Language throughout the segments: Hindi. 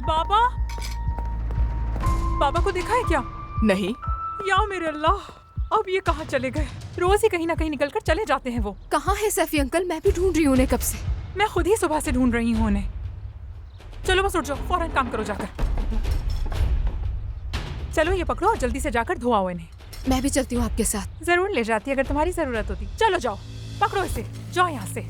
बाबा, बाबा को देखा है क्या? नहीं। या मेरे अल्लाह, अब ये कहाँ चले गए? रोज ही कहीं ना कहीं निकल कर चले जाते हैं वो। कहाँ है सैफी अंकल? मैं भी ढूंढ रही हूँ उन्हें कब से। मैं खुद ही सुबह से ढूंढ रही हूँ उन्हें। चलो बस उठ जाओ, फौरन काम करो जाकर। चलो ये पकड़ो और जल्दी से जाकर धोआओ इन्हें। मैं भी चलती हूँ आपके साथ। जरूर ले जाती अगर तुम्हारी जरूरत होती। चलो जाओ, पकड़ो इसे, जाओ यहाँ से।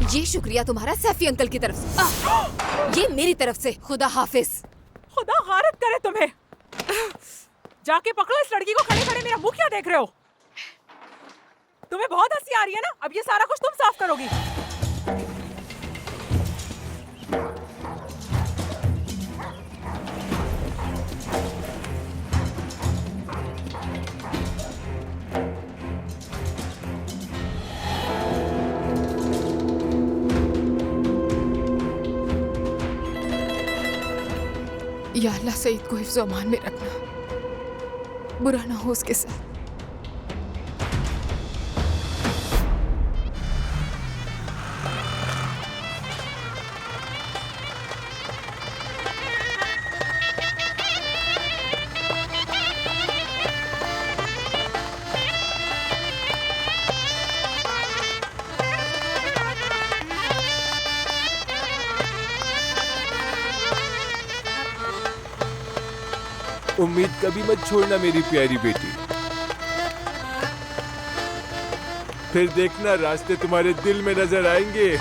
ये शुक्रिया तुम्हारा सैफी अंकल की तरफ से। ये मेरी तरफ से। खुदा हाफिज। खुदा गारत करे तुम्हें। जाके पकड़ो इस लड़की को। खड़े खड़े मेरा मुंह क्या देख रहे हो? तुम्हें बहुत हंसी आ रही है ना? अब ये सारा कुछ तुम साफ करोगी। या अल्लाह, सईद को हिफ्ज़ अमान में रखना, बुरा ना हो उसके साथ। उम्मीद कभी मत छोड़ना मेरी प्यारी बेटी। फिर देखना रास्ते तुम्हारे दिल में नजर आएंगे।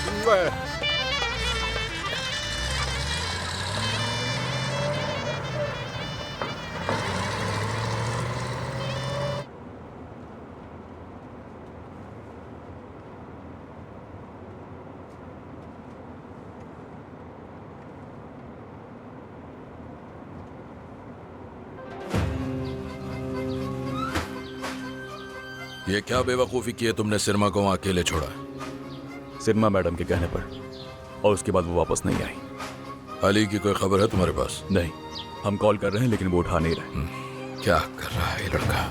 ये क्या बेवकूफ़ी की है तुमने? सिरमा को वहाँ अकेले छोड़ा? सिरमा मैडम के कहने पर, और उसके बाद वो वापस नहीं आई। अली की कोई खबर है तुम्हारे पास? नहीं, हम कॉल कर रहे हैं लेकिन वो उठा नहीं रहे। क्या कर रहा है ये लड़का?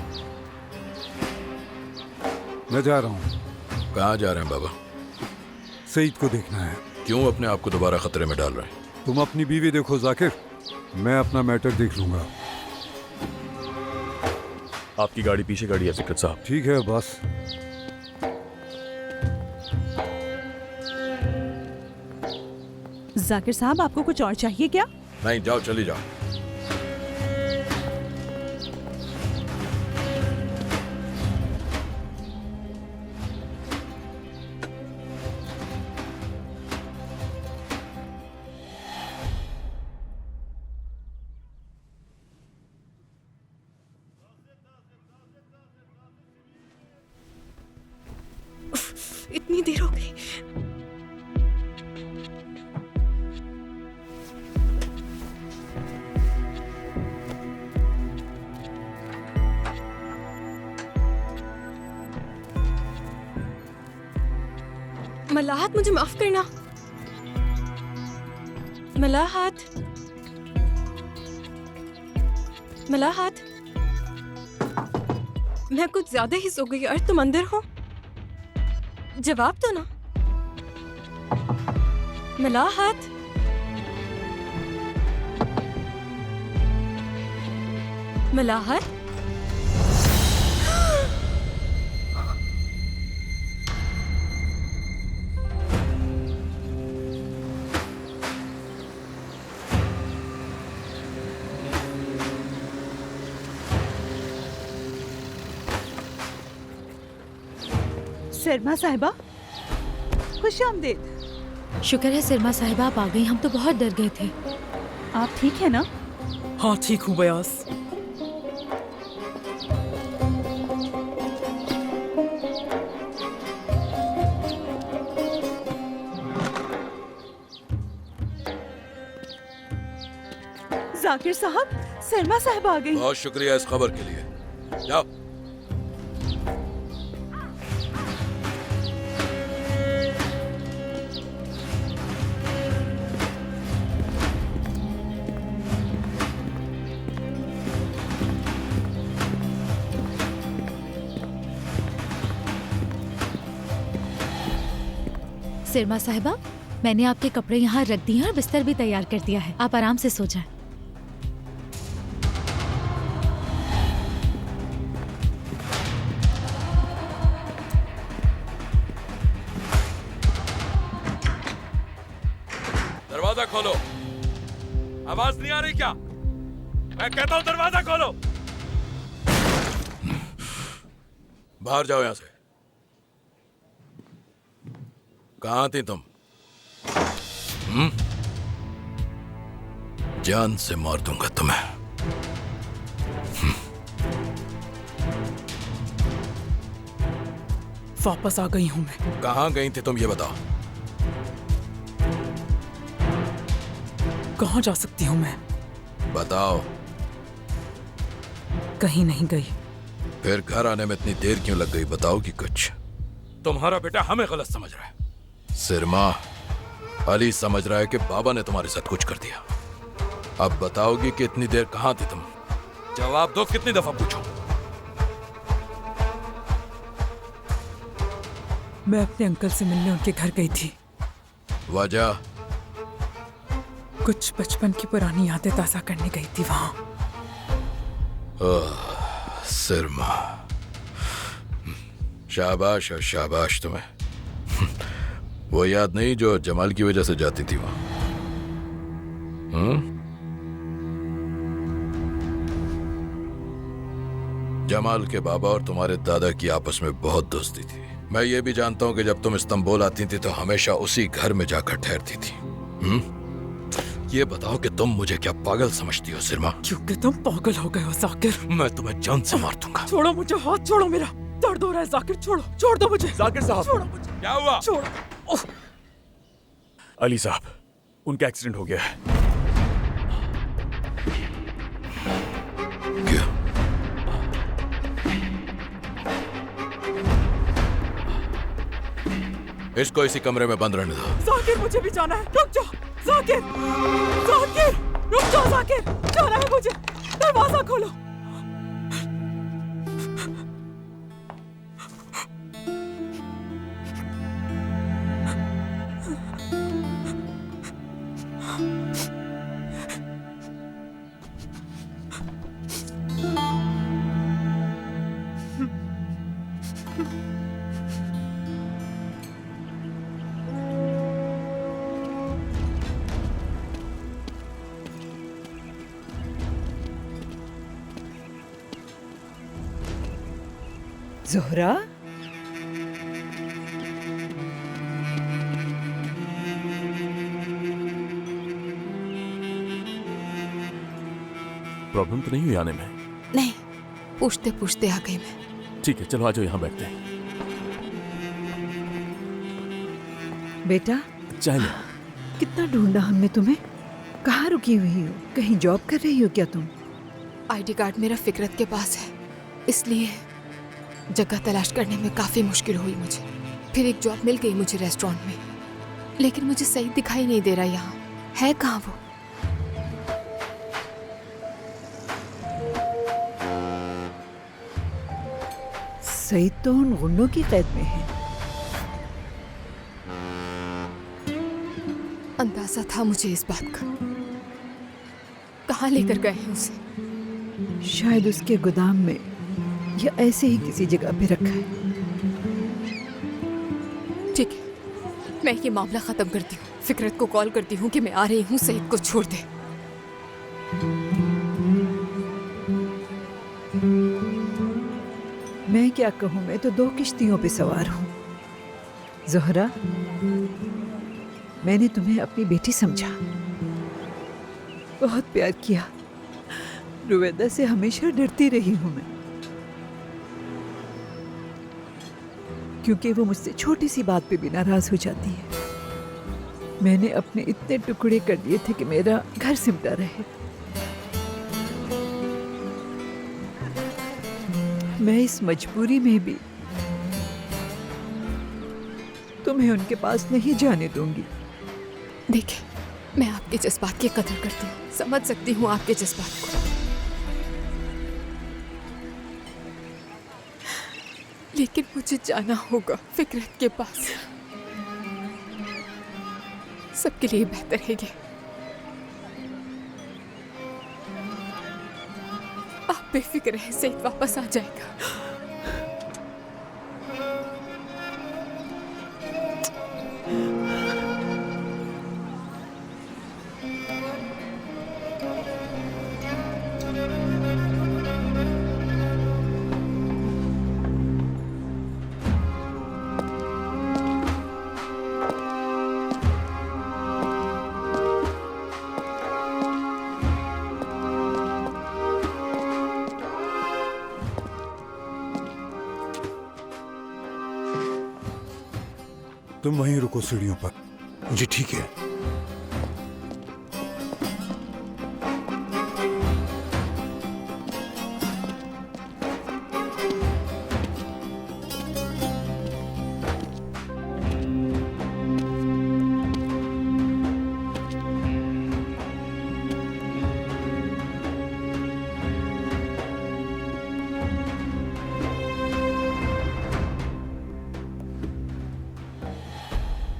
मैं जा रहा हूँ। कहाँ जा रहे हैं बाबा? सईद को देखना है। क्यों अपने आप को दोबारा खतरे में डाल रहे हैं? तुम अपनी बीवी देखो जाकिर, मैं अपना मैटर देख लूंगा। आपकी गाड़ी पीछे खड़ी है फिकरत साहब। ठीक है बस। जाकिर साहब, आपको कुछ और चाहिए क्या? नहीं, जाओ, चली जाओ। इतनी देर हो गई। मलाहत, मुझे माफ करना। मलाहत, मलाहत, मैं कुछ ज्यादा ही सो गई। अर्थ, तुम अंदर हो? जवाब दो ना। मलाहत, मलाहत, सिरमा साहिबा, खुशामदीद। शुक्र है सिरमा साहिबा आप आ गई, हम तो बहुत डर गए थे। आप ठीक है ना? हाँ ठीक हूँ बयास। जाकिर साहब, सिरमा साहिबा आ गई। बहुत शुक्रिया इस खबर के लिए। जाओ। सिरमा साहिबा, मैंने आपके कपड़े यहाँ रख दिए हैं और बिस्तर भी तैयार कर दिया है। आप आराम से सो जाएं। दरवाजा खोलो। आवाज नहीं आ रही क्या? मैं कहता हूं दरवाजा खोलो। बाहर जाओ यहां से। कहां थी तुम? जान से मार दूंगा तुम्हें। वापस आ गई हूं मैं। कहां गई थी तुम ये बताओ। कहां जा सकती हूं मैं? बताओ। कहीं नहीं गई। फिर घर आने में इतनी देर क्यों लग गई? बताओगी कुछ? तुम्हारा बेटा हमें गलत समझ रहा है। सिरमा, अली समझ रहा है कि बाबा ने तुम्हारे साथ कुछ कर दिया। अब बताओगी कि इतनी देर कहां थी तुम? जवाब दो, कितनी दफा पूछूं? मैं अपने अंकल से मिलने उनके घर गई थी। वजह? कुछ बचपन की पुरानी यादें ताजा करने गई थी वहां। सिरमा, शाबाश और शाबाश तुम्हें। वो याद नहीं जो जमाल की वजह से जाती थी वहां? जमाल के बाबा और तुम्हारे दादा की आपस में बहुत दोस्ती थी। मैं ये भी जानता हूं कि जब तुम इस्तांबुल आती थी तो हमेशा उसी घर में जाकर ठहरती थी। ये बताओ कि तुम मुझे क्या पागल समझती हो सिरमा? क्योंकि तुम पागल हो गए हो जाकिर। मैं तुम्हें जान से मार दूंगा। छोड़ो मुझे, हाथ छोड़ो मेरा। दर्द हो रहा है जाकिर, छोड़ो, छोड़ दो मुझे। जाकिर साहब। छोड़ो मुझे। क्या हुआ? छोड़ो। अली साहब, उनका एक्सीडेंट हो गया है। क्या? इसको इसी कमरे में बंद रहने दो। जाकिर मुझे भी जाना है, रुक जाओ। जाकिर, जाकिर, रुक जाओ जाकिर, जाना है मुझे। दरवाजा खोलो। जोहरा, प्रॉब्लम तो नहीं हुई आने में? नहीं, पूछते पूछते आ गई मैं। ठीक है, चलो आ जाओ, यहाँ बैठते हैं। बेटा चाय लो। कितना ढूंढा हमने तुम्हें। कहाँ रुकी हुई हो? कहीं जॉब कर रही हो क्या तुम? आईडी कार्ड मेरा फिकरत के पास है, इसलिए जगह तलाश करने में काफ़ी मुश्किल हुई मुझे। फिर एक जॉब मिल गई मुझे रेस्टोरेंट में, लेकिन मुझे सही दिखाई नहीं दे रहा यहाँ। है कहाँ वो? सईद तो उन गुंडों की कैद में है। अंदाजा था मुझे इस बात का। कहाँ लेकर गए हैं उसे? शायद उसके गोदाम में या ऐसे ही किसी जगह पे रखा है। ठीक है, मैं ये मामला खत्म करती हूँ। फिकरत को कॉल करती हूँ कि मैं आ रही हूँ, सईद को छोड़ दे। मैं क्या कहूँ, मैं तो 2 किश्तियों पे सवार हूँ। जोहरा, मैंने तुम्हें अपनी बेटी समझा, बहुत प्यार किया। रुवेदा से हमेशा डरती रही हूँ मैं, क्योंकि वो मुझसे छोटी सी बात पे भी नाराज हो जाती है। मैंने अपने इतने टुकड़े कर दिए थे कि मेरा घर सिमटा रहे। मैं इस मजबूरी में भी तुम्हें उनके पास नहीं जाने दूंगी। देखिए, मैं आपके जज्बात की कदर करती हूँ, समझ सकती हूँ आपके जज्बात को, लेकिन मुझे जाना होगा फिकरत के पास। सबके लिए बेहतर है ये। आप बेफिक्र हैं, सईद वापस आ जाएगा। तुम वहीं रुको सीढ़ियों पर। जी ठीक है।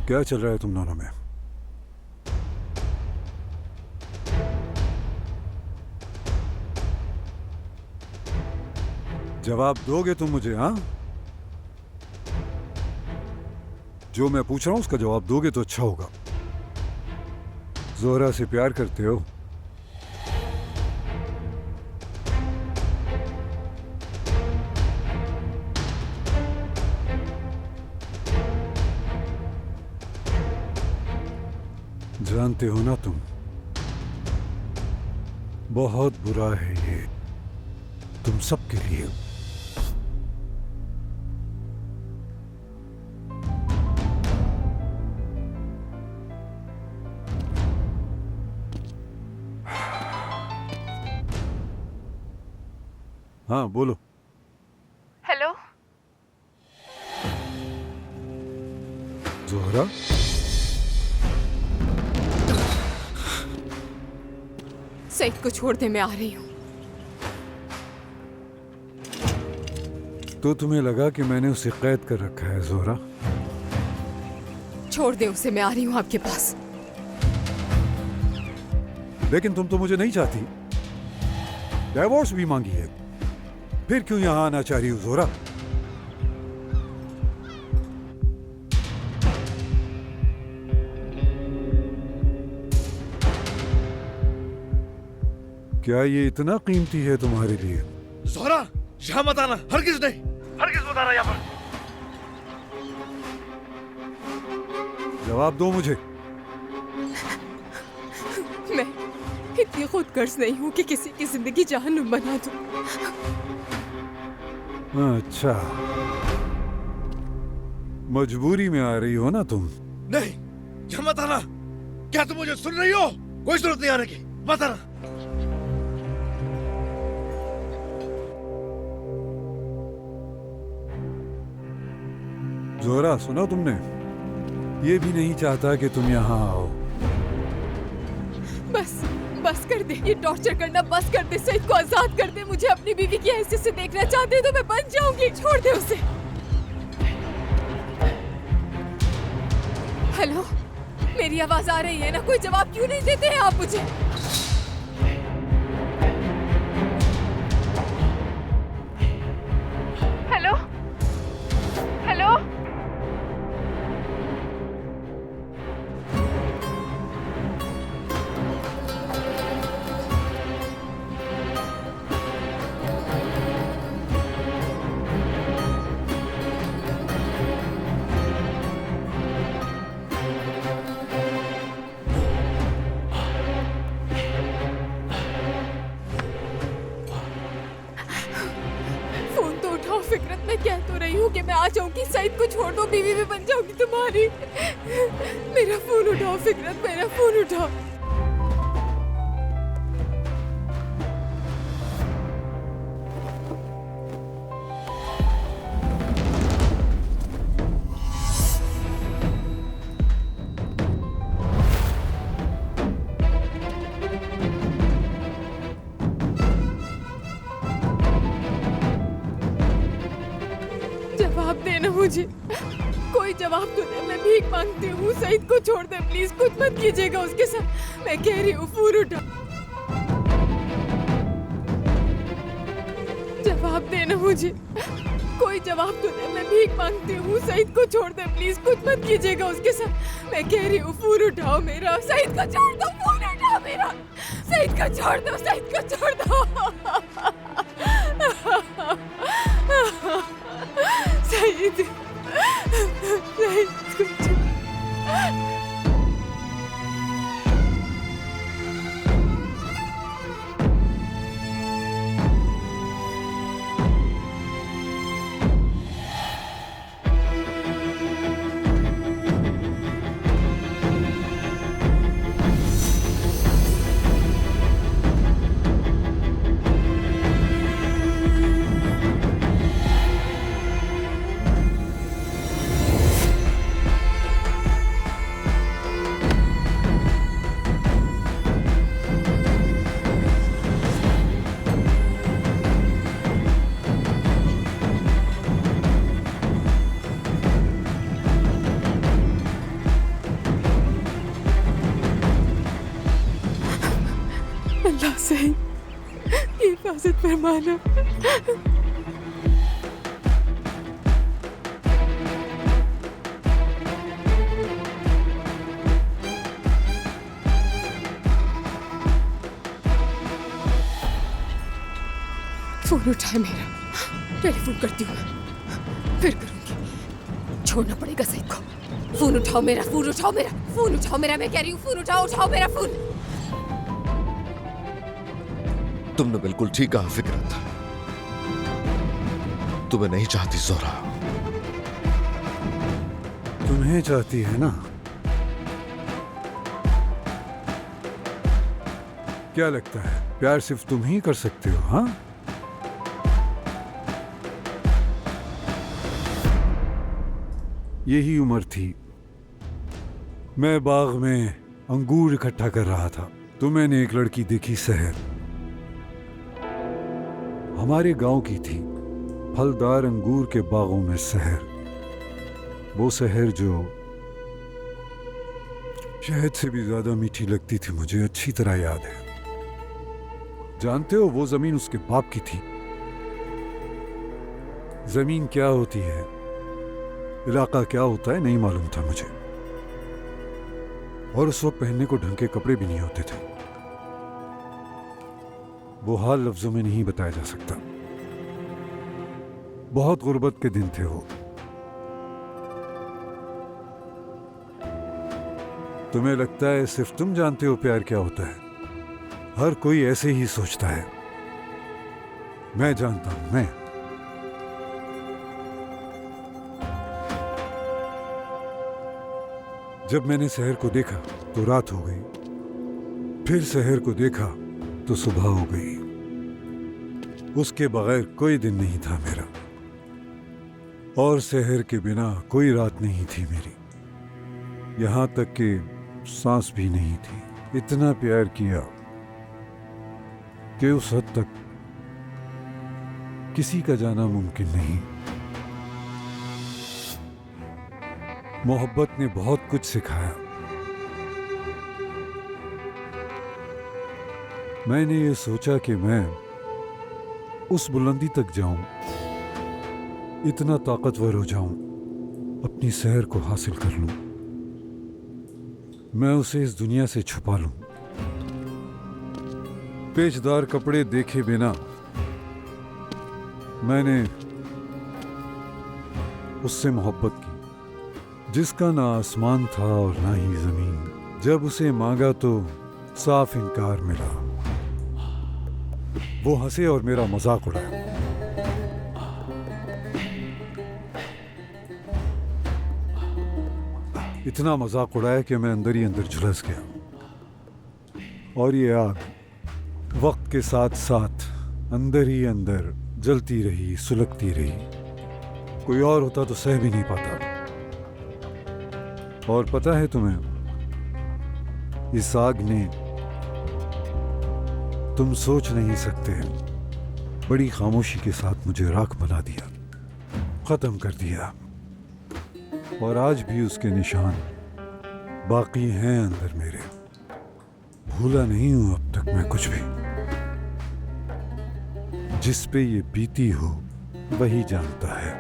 क्या चल रहा है तुम दोनों में? जवाब दोगे तुम मुझे? हाँ, जो मैं पूछ रहा हूं उसका जवाब दोगे तो अच्छा होगा। जोहरा से प्यार करते हो? जानते हो ना तुम, बहुत बुरा है ये तुम सबके लिए। हाँ बोलो। हेलो जोहरा, सईद को छोड़ दे, मैं आ रही हूँ। तो तुम्हें लगा कि मैंने उसे कैद कर रखा है जोहरा? छोड़ दे उसे, मैं आ रही हूँ आपके पास। लेकिन तुम तो मुझे नहीं चाहती, डिवोर्स भी मांगी है, फिर क्यों यहां आना चाह रही हो जोहरा? क्या ये इतना कीमती है तुम्हारे लिए? जोहरा, यहाँ मत आना, हरगिज़ नहीं, हरगिज़ मत आना यहाँ पर। जवाब दो मुझे। मैं इतनी खुदगर्ज नहीं हूँ कि किसी की जिंदगी जहन्नुम बना दूं। अच्छा, मजबूरी में आ रही हो ना तुम? नहीं, यहाँ मत आना। क्या तुम मुझे सुन रही हो? कोई जरूरत नहीं आने की, मत आना। जोहरा सुना तुमने? ये भी नहीं चाहता कि तुम यहाँ आओ। बस कर दे, ये टॉर्चर करना बस कर दे। सईद को आजाद कर दे। मुझे अपनी बीवी की हैसियत से देखना चाहते तो मैं बन जाऊंगी। छोड़ दे उसे। हेलो, मेरी आवाज आ रही है ना? कोई जवाब क्यों नहीं देते हैं आप मुझे? हेलो हेलो, फिक्रत, मैं कह तो रही हूँ कि मैं आ जाऊंगी। सईद को छोड़ दो, बीवी भी बन जाऊंगी तुम्हारी। मेरा फोन उठाओ फिक्रत, मेरा फोन उठाओ। जवाब देना मुझे, कोई जवाब तो दे, मैं भीख मांगती हूँ, सईद को छोड़ दे प्लीज, कुछ मत कीजिएगा उसके साथ, मैं कह रही हूँ फोन उठा। जवाब देना मुझे, कोई जवाब तो दे, मैं भीख मांगती हूँ, सईद को छोड़ दे प्लीज, कुछ मत कीजिएगा उसके साथ, मैं कह रही हूँ फोन उठाओ मेरा, सईद को छोड़ दो, फोन उठाओ मेरा, सईद को छोड़ दो, सईद को छोड़ दो। सईद, सईद को छोड़। अल्लाह सही हिफाजत फरमाना। फोन उठाए मेरा, टेलीफोन करती हूँ, फिर करूंगी, छोड़ना पड़ेगा सईद को। फोन उठाओ मेरा, फोन उठाओ मेरा, फोन उठाओ मेरा, मैं कह रही हूँ फोन उठाओ, उठाओ मेरा फोन। तुमने बिल्कुल ठीक कहा फिकरत, तुम्हें नहीं चाहती जोहरा। तुम्हें चाहती है ना? क्या लगता है प्यार सिर्फ तुम ही कर सकते हो? हाँ, यही उम्र थी, मैं बाग में अंगूर इकट्ठा कर रहा था तो मैंने एक लड़की देखी, सहर, हमारे गांव की थी, फलदार अंगूर के बागों में सहर, वो सहर जो शहद से भी ज्यादा मीठी लगती थी, मुझे अच्छी तरह याद है। जानते हो वो जमीन उसके बाप की थी। जमीन क्या होती है, इलाका क्या होता है, नहीं मालूम था मुझे, और उस वक्त पहनने को ढंग के कपड़े भी नहीं होते थे। वो हाल लफ्जों में नहीं बताया जा सकता। बहुत गुर्बत के दिन थे वो। तुम्हें लगता है सिर्फ तुम जानते हो प्यार क्या होता है? हर कोई ऐसे ही सोचता है। मैं जानता हूं, मैं जब मैंने शहर को देखा तो रात हो गई, फिर शहर को देखा तो सुबह हो गई। उसके बगैर कोई दिन नहीं था मेरा, और शहर के बिना कोई रात नहीं थी मेरी, यहां तक कि सांस भी नहीं थी। इतना प्यार किया कि उस हद तक किसी का जाना मुमकिन नहीं। मोहब्बत ने बहुत कुछ सिखाया। मैंने ये सोचा कि मैं उस बुलंदी तक जाऊं, इतना ताकतवर हो जाऊं, अपनी सहर को हासिल कर लूं, मैं उसे इस दुनिया से छुपा लूं। पेचदार कपड़े देखे बिना मैंने उससे मोहब्बत की, जिसका ना आसमान था और ना ही जमीन। जब उसे मांगा तो साफ इनकार मिला। वो हंसे और मेरा मजाक उड़ाया। इतना मजाक उड़ाया कि मैं अंदर ही अंदर झुलस गया। और ये आग वक्त के साथ साथ अंदर ही अंदर जलती रही, सुलगती रही। कोई और होता तो सह भी नहीं पाता। और पता है तुम्हें, इस आग ने, तुम सोच नहीं सकते, बड़ी खामोशी के साथ मुझे राख बना दिया, खत्म कर दिया। और आज भी उसके निशान बाकी हैं अंदर मेरे। भूला नहीं हूं अब तक मैं कुछ भी। जिस पे ये बीती हो वही जानता है।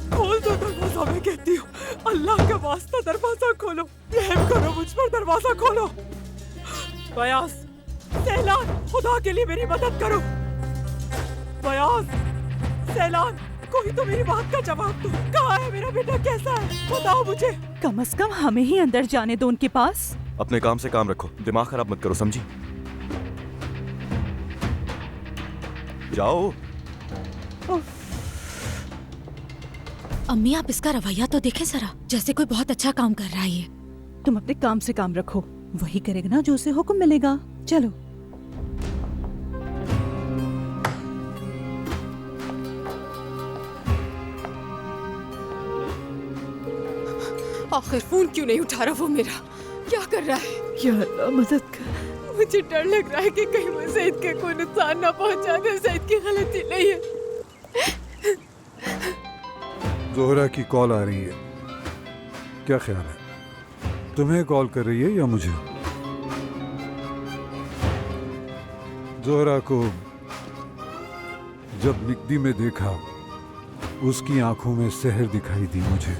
खोल दो दरवाजा, मैं कहती हूँ। अल्लाह का वास्ता दरवाजा खोलो, रहम करो मुझ पर, दरवाजा खोलो। बयास, सैलान, खुदा के लिए मेरी मदद करो। बयास, सैलान, कोई तो मेरी बात का जवाब दो। कहाँ है मेरा बेटा, कैसा है, बताओ मुझे। कम से कम हमें ही अंदर जाने दो उनके पास। अपने काम से काम रखो, दिमाग खराब मत करो, समझी? जाओ। अम्मी, आप इसका रवैया तो देखें जरा, जैसे कोई बहुत अच्छा काम कर रहा है ये। तुम अपने काम से काम रखो, वही करेगा ना जो उसे हुक्म मिलेगा। चलो। आखिर फोन क्यों नहीं उठा रहा वो मेरा? क्या कर रहा है? या अल्लाह मदद कर। मुझे डर लग रहा है कि कहीं वो सईद के कोई नुकसान ना पहुंचा दे। सईद की गलती नहीं है। जोहरा की कॉल आ रही है, क्या ख्याल है? तुम्हें कॉल कर रही है या मुझे? जोहरा को जब निकदी में देखा, उसकी आंखों में सहर दिखाई दी मुझे।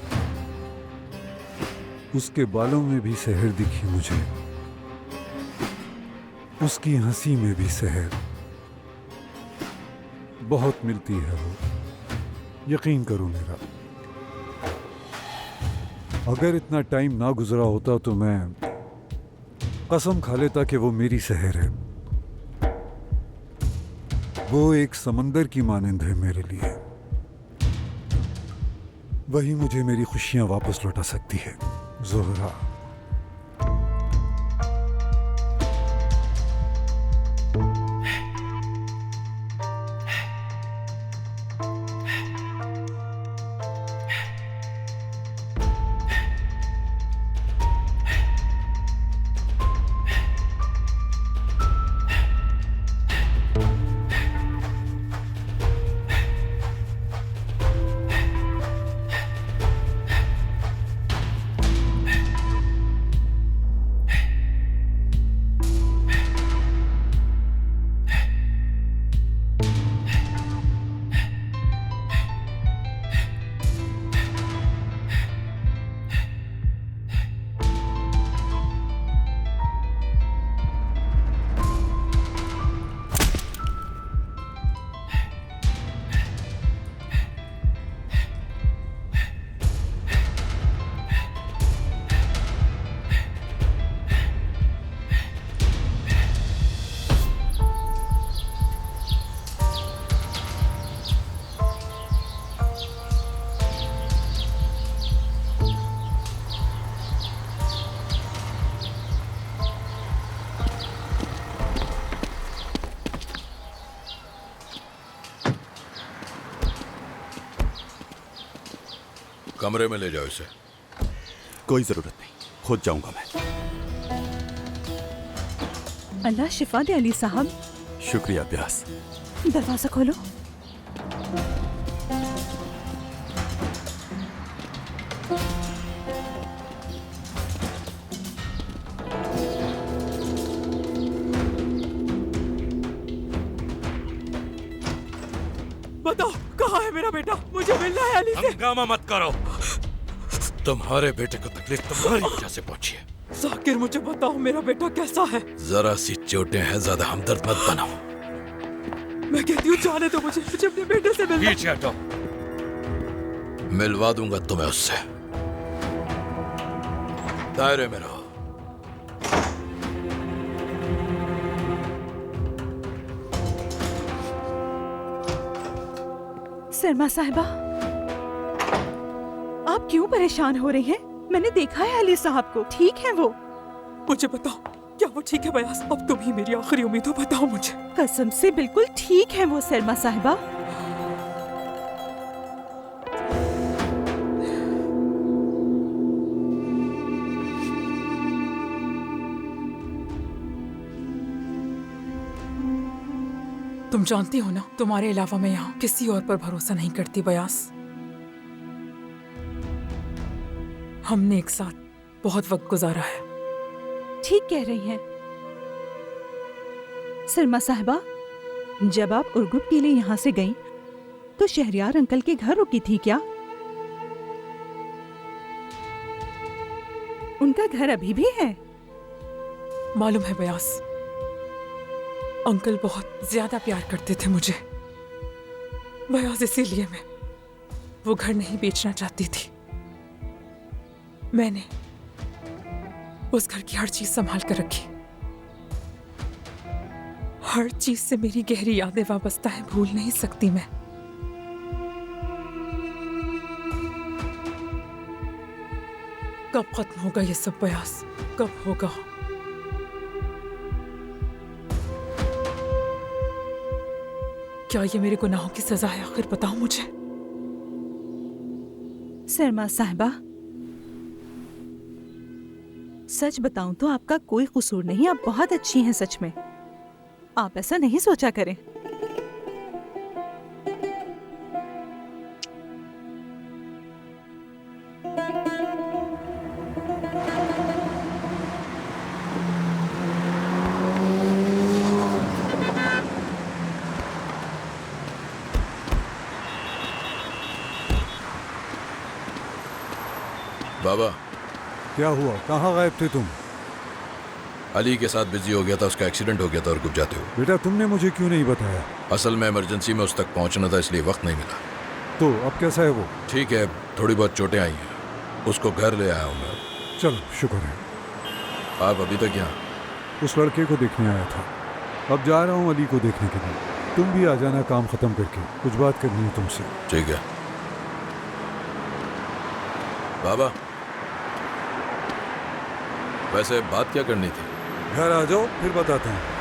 उसके बालों में भी सहर दिखी मुझे, उसकी हंसी में भी सहर। बहुत मिलती है वो, यकीन करो मेरा। अगर इतना टाइम ना गुजरा होता तो मैं कसम खा लेता कि वो मेरी सहर है। वो एक समंदर की मानंद है मेरे लिए। वही मुझे मेरी खुशियां वापस लौटा सकती है। जोहरा, कमरे में ले जाओ इसे। कोई जरूरत नहीं, खुद जाऊंगा मैं। अल्लाह शिफा दे अली साहब। शुक्रिया ब्यास। दरवाजा खोलो। बताओ कहाँ है मेरा बेटा, मुझे मिलना है अली से। हंगामा मत करो, तुम्हारे बेटे को तकलीफ तुम्हारी वजह से पहुंची है। जाकिर, मुझे बताओ मेरा बेटा कैसा है? जरा सी चोटें हैं, ज्यादा हमदर्द मत बनाओ। मैं कहती हूँ जाने दो मुझे अपने बेटे से मिलना। पीछे हटो, मिलवा दूंगा तुम्हें उससे। दायरे में रहो। सरमा साहिबा, आप क्यों परेशान हो रही हैं? मैंने देखा है अली साहब को, ठीक है वो। मुझे बताओ, क्या वो ठीक है बयास? अब तुम ही मेरी आखिरी उम्मीद हो, बताओ मुझे। कसम से बिल्कुल ठीक है वो सरमा साहिबा। तुम जानती हो ना, तुम्हारे अलावा मैं यहाँ किसी और पर भरोसा नहीं करती बयास। हमने एक साथ बहुत वक्त गुजारा है। ठीक कह रही हैं सरमा साहिबा। जब आप उर्गुप के लिए यहाँ से गईं, तो शहरयार अंकल के घर रुकी थी क्या? उनका घर अभी भी है? मालूम है बयास, अंकल बहुत ज्यादा प्यार करते थे मुझे बयास, इसीलिए मैं वो घर नहीं बेचना चाहती थी। मैंने उस घर की हर चीज संभाल कर रखी। हर चीज से मेरी गहरी यादें वाबस्ता है, भूल नहीं सकती मैं। कब खत्म होगा ये सब बयास, कब होगा? क्या ये मेरे गुनाहों की सजा है? आखिर बताओ मुझे। सरमा साहिबा, सच बताऊं तो आपका कोई कसूर नहीं, आप बहुत अच्छी हैं सच में। आप ऐसा नहीं सोचा करें। बाबा, क्या हुआ? कहाँ गायब थे तुम? अली के साथ बिजी हो गया था, उसका एक्सीडेंट हो गया था और गुप जाते हो। बेटा तुमने मुझे क्यों नहीं बताया? असल में इमरजेंसी में उस तक पहुंचना था, इसलिए वक्त नहीं मिला। तो अब कैसा है वो? ठीक है, थोड़ी बहुत चोटें आई हैं, उसको घर ले आया हूँ मैं। चलो शुक्र है। आप अभी तक यहाँ? उस लड़के को देखने आया था, अब जा रहा हूँ अली को देखने के लिए। तुम भी आ जाना काम खत्म करके, कुछ बात करनी है तुमसे। ठीक है बाबा। वैसे बात क्या करनी थी? घर आ जाओ फिर बताता हूँ।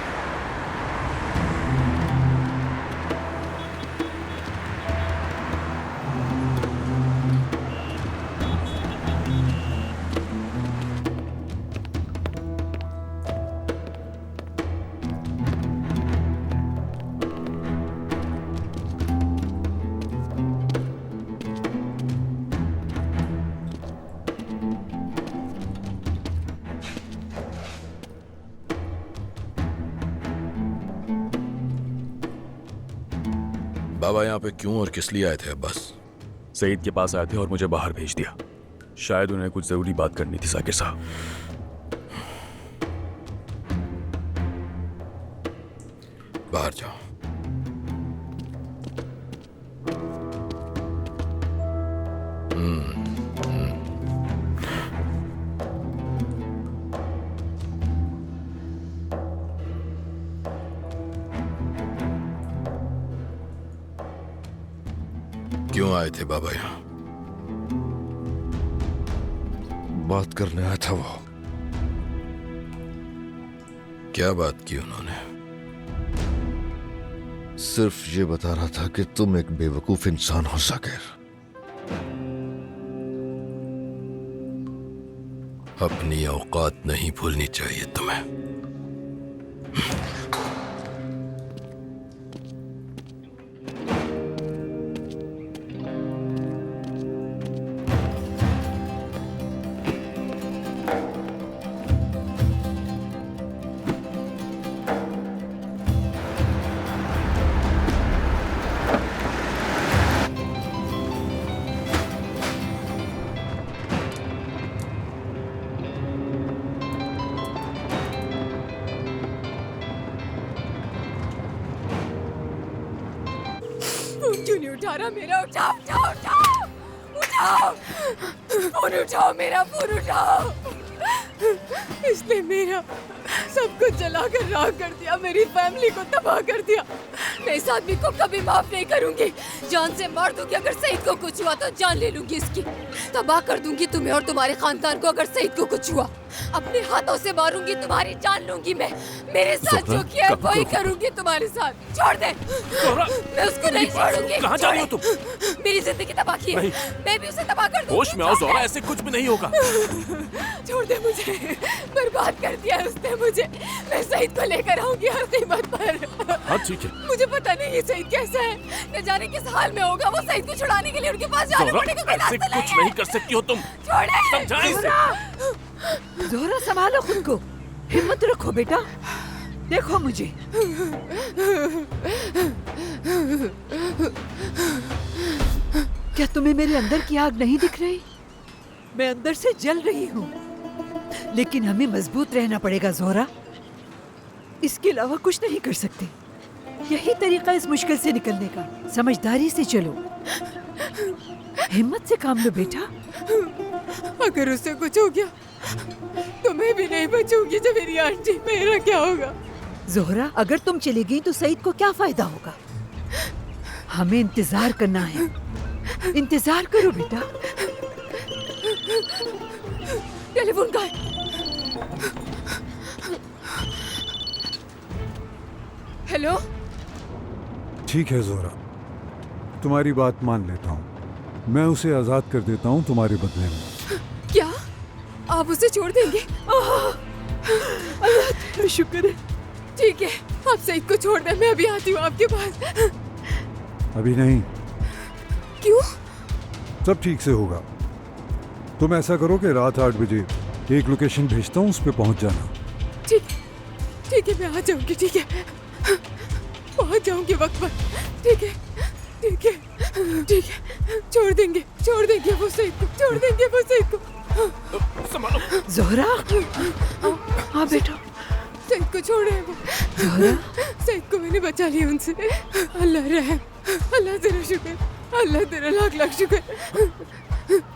बाबा यहाँ पे क्यों और किस लिए आए थे अब्बास? सईद के पास आए थे और मुझे बाहर भेज दिया। शायद उन्हें कुछ जरूरी बात करनी थी जाकिर साहब। बाहर जाओ। क्यों आए थे बाबा यहाँ? बात करने आया था वो। क्या बात की उन्होंने? सिर्फ ये बता रहा था कि तुम एक बेवकूफ इंसान हो जाकिर। अपनी औकात नहीं भूलनी चाहिए तुम्हें। क्यों नहीं उठा रहा मेरा? उठाओ उठाओ उठाओ उठाओ, फोन उठाओ, मेरा फोन उठाओ। इसने मेरा सब कुछ जलाकर राख कर दिया, मेरी फैमिली को तबाह कर दिया। मैं इस आदमी को कभी माफ नहीं करूंगी। जान से मार दूंगी, अगर सईद को कुछ हुआ तो जान ले लूंगी इसकी। तबाह कर दूंगी तुम्हें और तुम्हारे खानदान को अगर सईद को कुछ हुआ। अपने हाथों से मारूंगी, तुम्हारी जान लूंगी मैं। मेरे साथ जो किया है वही करूंगी तुम्हारे साथ। छोड़ दे, मैं उसको नहीं छोड़ूंगी। कहाँ जा रही हो तुम? मेरी जिंदगी तबाह की है, मैं भी उसे तबाह कर दूंगी। होश में आओ ज़ोरा, ऐसे कुछ भी नहीं होगा। छोड़ दे मुझे, बर्बाद कर दिया उसने मुझे। मैं सईद को लेकर आऊंगी हर कीमत पर। हाँ ठीक है। मुझे पता नहीं ये सईद कैसा है, न जाने किस हाल में होगा। वो सईद को छुड़ाने के लिए उनके पास जाने जोहरा, पड़ेगा। कोई ऐसे रास्ता कुछ नहीं कर सकती हो तुम। छोड़े। समझाएं इसे। जोहरा संभालो खुद को, हिम्मत रखो बेटा। देखो मुझे, क्या तुम्हें मेरे अंदर की आग नहीं दिख रही? मैं अंदर से जल रही हूँ, लेकिन हमें मजबूत रहना पड़ेगा जोहरा। इसके अलावा कुछ नहीं कर सकते। यही तरीका इस मुश्किल से निकलने का। समझदारी से चलो, हिम्मत से काम लो बेटा। अगर उससे कुछ हो गया तो मैं भी नहीं बचूंगी। जब मेरी आंटी, मेरा क्या होगा? जोहरा, अगर तुम चली गई तो सईद को क्या फायदा होगा? हमें इंतजार करना है। इंतजार करो बेटा। टेलीफोन का है। हेलो। ठीक है जोहरा, तुम्हारी बात मान लेता हूँ। मैं उसे आजाद कर देता हूँ तुम्हारे बदले में। क्या आप उसे छोड़ देंगे? अल्लाह तेरा शुक्र है। ठीक है, आप सईद को छोड़ दें। मैं अभी आती हूँ आपके पास। अभी नहीं, क्यों? सब ठीक से होगा। तुम ऐसा करो कि रात 8 बजे एक लोकेशन भेजता हूँ, उस पर पहुँच जाना। ठीक है, मैं आ जाऊंगी। ठीक है, पहुँच जाऊंगी वक्त पर। ठीक है, ठीक है, ठीक है। छोड़ देंगे वो सईद को, छोड़ देंगे वो सईद को। संभालो। जोहरा, हाँ बेटा। सईद को छोड़े वो। जोहरा, सईद को मैंने बचा लिया उनसे। अल्लाह रहम, अल्लाह तेरा शुक्र, अल्लाह तेरा लाख लाख शुक्र।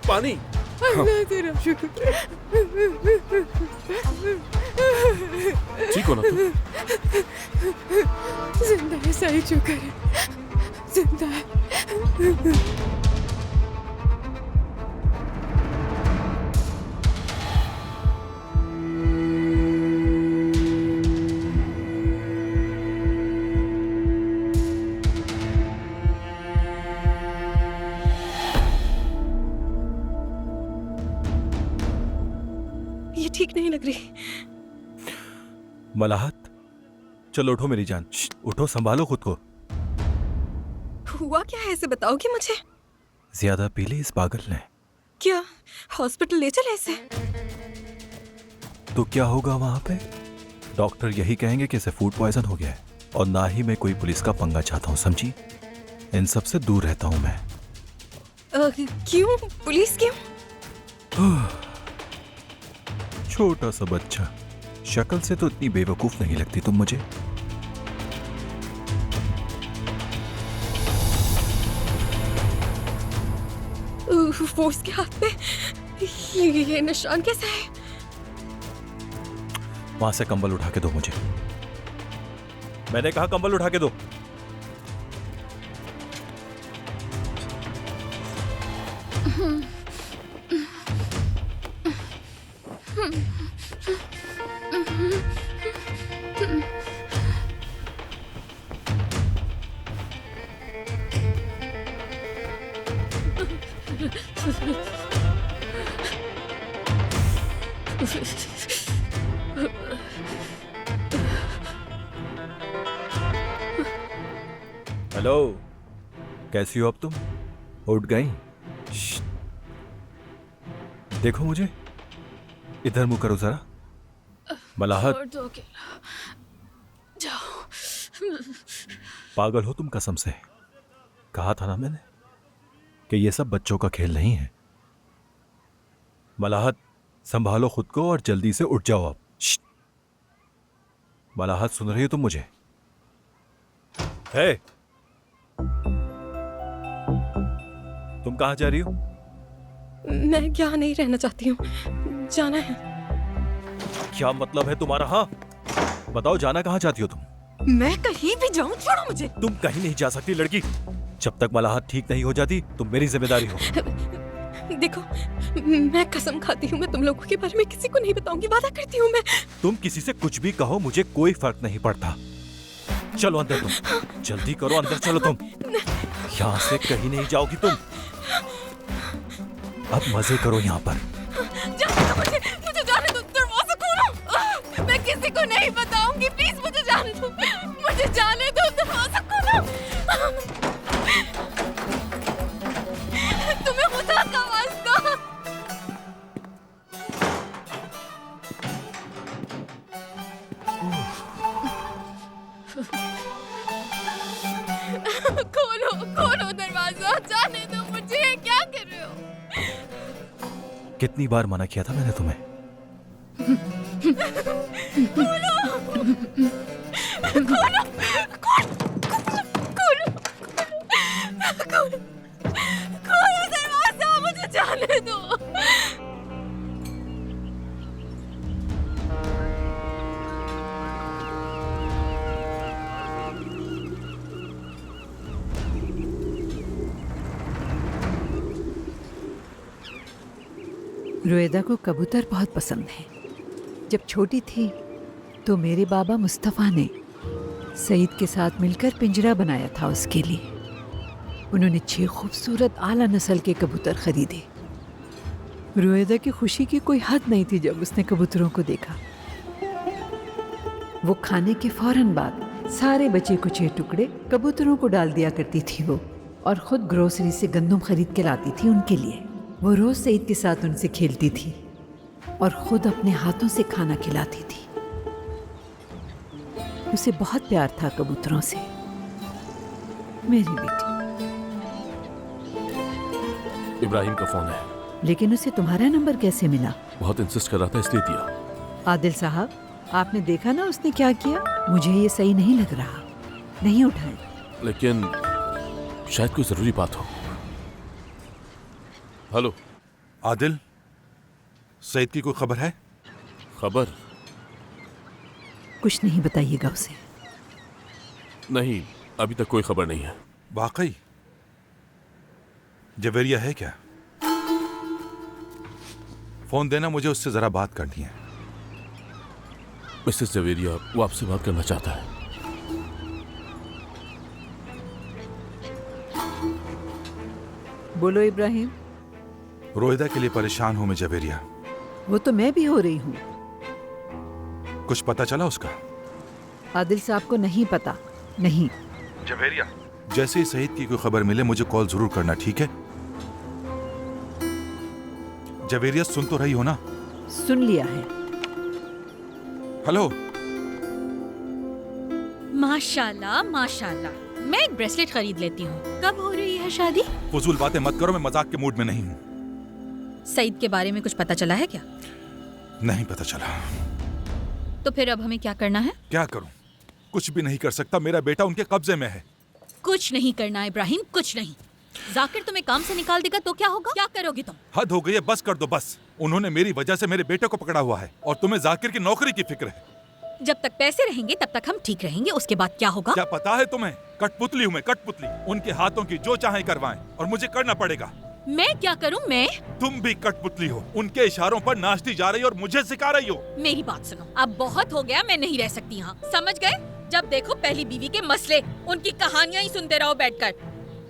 पानी। अल्लाह तेरा शुक्र। ठीक हो ना तुम? जिंदा है सईद, शुक्र है, जिंदा है। ये ठीक नहीं लग रही। मलाहत, चलो उठो मेरी जान। उठो, संभालो खुद को। हुआ क्या है, इसे बताओगे मुझे? ज्यादा पी ली इस पागल ने। क्या हॉस्पिटल ले चले इसे? तो क्या होगा वहां पे? डॉक्टर यही कहेंगे कि इसे फूड पॉइजन हो गया है। और ना ही मैं कोई पुलिस का पंगा चाहता हूँ, समझी? इन सब से दूर रहता हूँ मैं। क्यों? पुलिस क्यों? छोटा सा बच्चा, शक्ल से तो इतनी बेवकूफ नहीं लगती तुम मुझे। वो उसके हाथ पे ये निशान कैसा है? वहां से कंबल उठा के दो मुझे। मैंने कहा कंबल उठा के दो। हेलो, कैसी हो अब तुम? उठ गई? देखो मुझे, इधर मुंह करो जरा। मलाहत, जाओ। पागल हो तुम कसम से। कहा था ना मैंने कि ये सब बच्चों का खेल नहीं है। मलाहत, संभालो खुद को और जल्दी से उठ जाओ अब। मलाहत, सुन रही हो तुम मुझे? है, तुम कहां जा रही हो? मैं यहाँ नहीं रहना चाहती हूँ, जाना है। क्या मतलब है तुम्हारा? हाँ बताओ, जाना कहां चाहती हो तुम? मैं कहीं भी जाऊं, छोड़ो मुझे। तुम कहीं नहीं जा सकती लड़की। जब तक मलाहत ठीक नहीं हो जाती तुम मेरी जिम्मेदारी हो। देखो, मैं कसम खाती हूँ, मैं तुम लोगों के बारे में किसी को नहीं बताऊंगी, वादा करती हूँ मैं। तुम किसी से कुछ भी कहो, मुझे कोई फर्क नहीं पड़ता। चलो अंदर, तुम जल्दी करो, अंदर चलो तुम। यहाँ से कहीं नहीं जाओगी तुम। अब मजे करो यहाँ पर। जाने दो मुझे जाने दो, दरवाजा खोलो। मैं किसी को नहीं बताऊंगी, प्लीज मुझे जाने दो, मुझे मुझे जाने दो, दरवाजा खोलो। तुम्हें खुदा का वास्ता। खोलो खोलो दरवाजा, जाने दो मुझे। क्या कर रहे हो? कितनी बार मना किया था मैंने तुम्हें? खोलो खोलो खोलो खोलो खोलो दरवाजा, मुझे जाने दो। रुएदा को कबूतर बहुत पसंद है। जब छोटी थी तो मेरे बाबा मुस्तफ़ा ने सईद के साथ मिलकर पिंजरा बनाया था उसके लिए। उन्होंने 6 खूबसूरत आला नस्ल के कबूतर खरीदे। रुएदा की खुशी की कोई हद नहीं थी जब उसने कबूतरों को देखा। वो खाने के फौरन बाद सारे बचे कुचे टुकड़े कबूतरों को डाल दिया करती थी वो, और खुद ग्रोसरी से गंदम खरीद के लाती थी उनके लिए। वो रोज सईद के साथ उनसे खेलती थी और खुद अपने हाथों से खाना खिलाती थी। उसे बहुत प्यार था कबूतरों से। मेरी बेटी। इब्राहिम का फोन है। लेकिन उसे तुम्हारा नंबर कैसे मिला? बहुत इंसिस्ट कर रहा था इसलिए दिया। आदिल साहब, आपने देखा ना उसने क्या किया? मुझे ये सही नहीं लग रहा। नहीं उठाए। लेकिन शायद कोई जरूरी बात हो। हेलो आदिल, सईद की कोई खबर है? खबर? कुछ नहीं बताइएगा उसे। नहीं, अभी तक कोई खबर नहीं है। वाकई? जवेरिया है क्या? फोन देना, मुझे उससे जरा बात करनी है। मिसेस जवेरिया वो आपसे बात करना चाहता है। बोलो इब्राहिम। रोहिदा के लिए परेशान हूं मैं जवेरिया। वो तो मैं भी हो रही हूँ। कुछ पता चला उसका? आदिल साहब को नहीं पता। नहीं। जवेरिया, जैसे ही सईद की कोई खबर मिले मुझे कॉल जरूर करना, ठीक है? जवेरिया, सुन तो रही हो ना? सुन लिया है। हेलो। माशाल्लाह माशाल्लाह, मैं एक ब्रेसलेट खरीद लेती हूँ। कब हो रही है शादी? फजूल बातें मत करो, मैं मजाक के मूड में नहीं हूँ। सईद के बारे में कुछ पता चला है क्या? नहीं पता चला। तो फिर अब हमें क्या करना है? क्या करूं? कुछ भी नहीं कर सकता, मेरा बेटा उनके कब्जे में है। कुछ नहीं करना इब्राहिम, कुछ नहीं। जाकिर तुम्हें काम से निकाल देगा तो क्या होगा? क्या करोगी तुम? हद हो गई है, बस कर दो बस। उन्होंने मेरी वजह से मेरे बेटे को पकड़ा हुआ है और तुम्हें जाकिर की नौकरी की फिक्र है। जब तक पैसे रहेंगे तब तक हम ठीक रहेंगे, उसके बाद क्या होगा? क्या पता है तुम्हें? कठपुतली हूँ मैं, कठपुतली। उनके हाथों की जो चाहे करवाएं और मुझे करना पड़ेगा। मैं क्या करूं? मैं? तुम भी कठपुतली हो, उनके इशारों पर नाचती जा रही हो और मुझे सिखा रही हो। मेरी बात सुनो, अब बहुत हो गया, मैं नहीं रह सकती यहाँ, समझ गए? जब देखो पहली बीवी के मसले, उनकी कहानियां ही सुनते रहो बैठकर।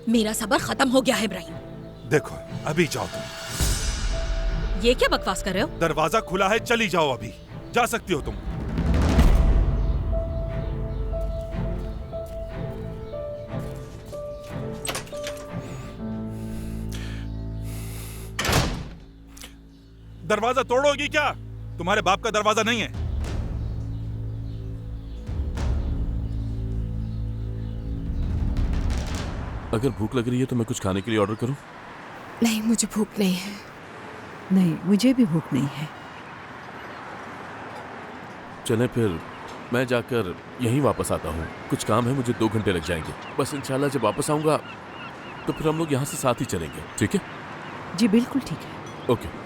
मेरा सब्र खत्म हो गया है इब्राहिम। देखो, अभी जाओ तुम। ये क्या बकवास कर रहे हो? दरवाजा खुला है, चली जाओ, अभी जा सकती हो तुम। दरवाजा तोड़ोगी क्या? तुम्हारे बाप का दरवाजा नहीं है। अगर भूख लग रही है तो मैं कुछ खाने के लिए ऑर्डर करूं? नहीं, मुझे भूख नहीं है। नहीं, मुझे भी भूख नहीं है। चलें फिर, मैं जाकर यहीं वापस आता हूँ। कुछ काम है मुझे, 2 घंटे लग जाएंगे। बस इंशाल्लाह जब वापस आऊंगा तो फिर हम लोग यहाँ से साथ ही चलेंगे, ठीक है? जी बिल्कुल ठीक है। ओके।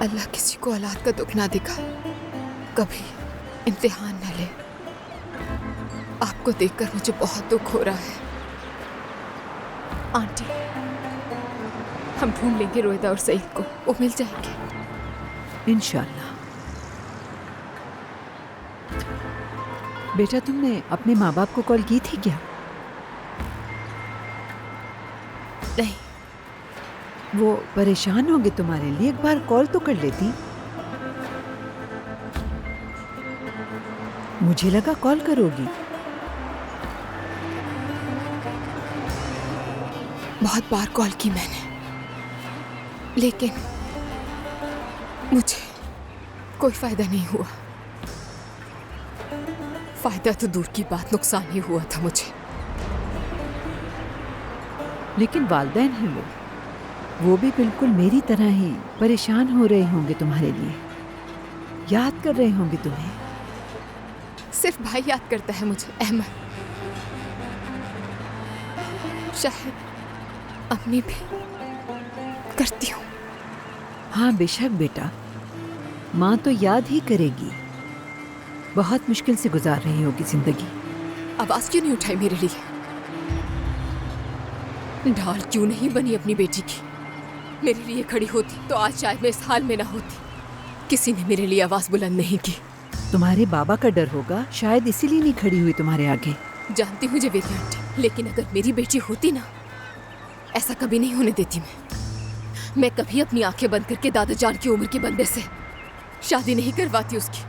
अल्लाह किसी को औलाद का दुख ना दिखा, कभी इम्तिहान न ले। आपको देखकर मुझे बहुत दुख हो रहा है। आंटी, हम ढूंढ लेंगे रोहिदा और सईद को, वो मिल जाएंगे इंशाल्लाह। बेटा तुमने अपने माँ बाप को कॉल की थी क्या? नहीं। वो परेशान होंगे तुम्हारे लिए, एक बार कॉल तो कर लेती। मुझे लगा कॉल करोगी। बहुत बार कॉल की मैंने, लेकिन मुझे कोई फायदा नहीं हुआ। फायदा तो दूर की बात, नुकसान ही हुआ था मुझे। लेकिन वालिदैन हैं वो भी बिल्कुल मेरी तरह ही परेशान हो रहे होंगे तुम्हारे लिए, याद कर रहे होंगे तुम्हें। सिर्फ भाई याद करता है मुझे, अहमद। शायद अम्मी भी करती हूँ। हाँ बेशक बेटा, माँ तो याद ही करेगी। बहुत मुश्किल से गुजार रही होगी जिंदगी। आवाज क्यों नहीं उठाई मेरे लिए? ढाल क्यों नहीं बनी अपनी बेटी की? मेरे लिए खड़ी होती तो आज शायद मैं इस हाल में ना होती। किसी ने मेरे लिए आवाज बुलंद नहीं की। तुम्हारे बाबा का डर होगा, शायद इसीलिए नहीं खड़ी हुई तुम्हारे आगे। जानती हूँ जवेरी आंटी, लेकिन अगर मेरी बेटी होती ना, ऐसा कभी नहीं होने देती मैं कभी अपनी आंखें बंद करके दादा जान की उम्र के बंदे से शादी नहीं करवाती उसकी।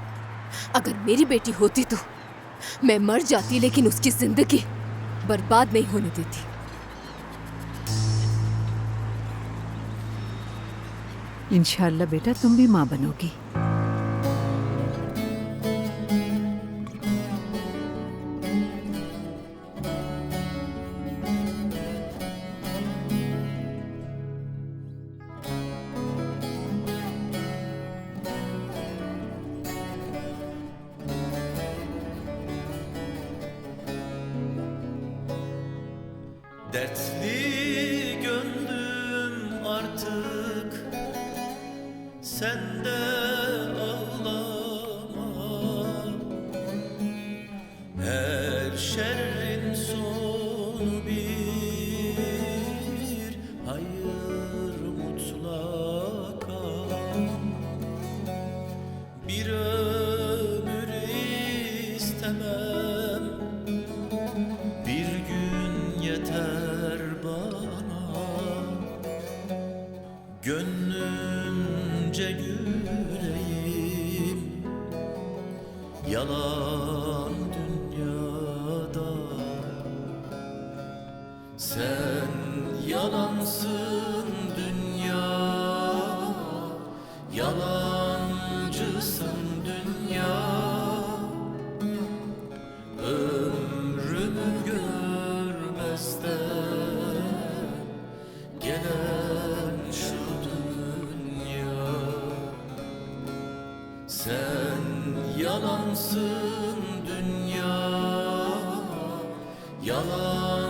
अगर मेरी बेटी होती तो मैं मर जाती, लेकिन उसकी जिंदगी बर्बाद नहीं होने देती। इंशाल्लाह बेटा तुम भी माँ बनोगी। Dertli gönlüm artık sende ağlama. Her şerrin sonu bir hayır mutlaka. Bir ömür istemem, bir gün yeter bana. Gönlümce güleyim yalan dünyada. Sen yalansın dünya, yalancısın dünya. Ömrümü görmezden gelen şu dünya. Sen yalansın dünya, yalan